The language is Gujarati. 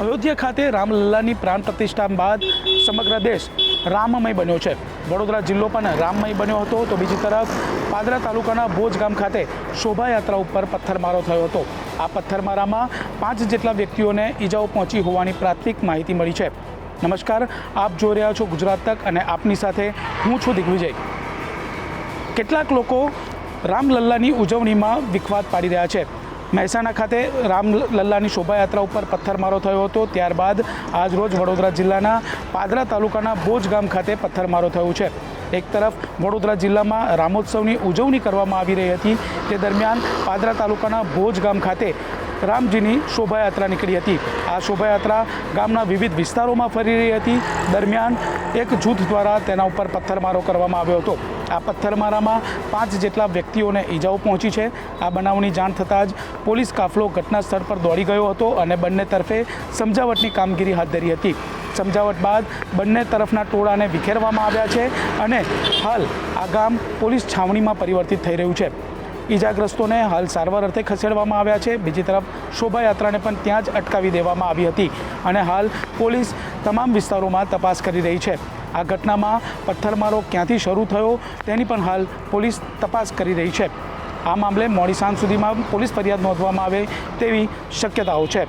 અયોધ્યા ખાતે રામલલ્લાની પ્રાણ પ્રતિષ્ઠા બાદ સમગ્ર દેશ રામમય બન્યો છે। વડોદરા જિલ્લો પણ રામમય બન્યો હતો તો બીજી તરફ પાદરા તાલુકાના ભોજ ગામ ખાતે શોભાયાત્રા ઉપર પથ્થરમારો થયો હતો। આ પથ્થરમારામાં 5 જેટલા વ્યક્તિઓને ઈજાઓ પહોંચી હોવાની પ્રાથમિક માહિતી મળી છે। નમસ્કાર, આપ જોઈ રહ્યા છો ગુજરાત તક અને આપની સાથે હું છું દિગ્વિજય। કેટલાક લોકો રામલલ્લાની ઉજવણીમાં વિખવાદ પાડી રહ્યા છે। મહેસાણા ખાતે રામલલ્લાની શોભાયાત્રા ઉપર પથ્થરમારો થયો હતો, ત્યારબાદ આજરોજ વડોદરા જિલ્લાના પાદરા તાલુકાના ભોજ ગામ ખાતે પથ્થરમારો થયો છે। એક તરફ વડોદરા જિલ્લામાં રામોત્સવની ઉજવણી કરવામાં આવી રહી હતી, તે દરમિયાન પાદરા તાલુકાના ભોજ ગામ ખાતે રામજીની શોભાયાત્રા નીકળી હતી। આ શોભાયાત્રા ગામના વિવિધ વિસ્તારોમાં ફરી રહી હતી, દરમિયાન એક જૂથ દ્વારા તેના ઉપર પથ્થરમારો કરવામાં આવ્યો હતો। આ પથ્થરમારામાં 5 જેટલા વ્યક્તિઓને ઈજાઓ પહોંચી છે। આ બનાવની જાણ થતાં જ પોલીસ કાફલો ઘટના સ્થળ પર દોડી ગયો હતો અને બંને તરફે સમજાવટની કામગીરી હાથ ધરી હતી। સમજાવટ બાદ બંને તરફના ટોળાને વિખેરવામાં આવ્યા છે અને હાલ આ ગામ પોલીસ છાવણીમાં પરિવર્તિત થઈ રહ્યું છે। ઈજાગ્રસ્તોને હાલ સારવાર અર્થે ખસેડવામાં આવ્યા છે। બીજી તરફ શોભાયાત્રાને પણ ત્યાં જ અટકાવી દેવામાં આવી હતી અને હાલ પોલીસ તમામ વિસ્તારોમાં તપાસ કરી રહી છે। આ ઘટનામાં પથ્થરમારો ક્યાંથી શરૂ થયો તેની પણ હાલ પોલીસ તપાસ કરી રહી છે। આ મામલે મોડી સાંજ સુધીમાં પોલીસ ફરિયાદ નોંધવામાં આવે તેવી શક્યતાઓ છે।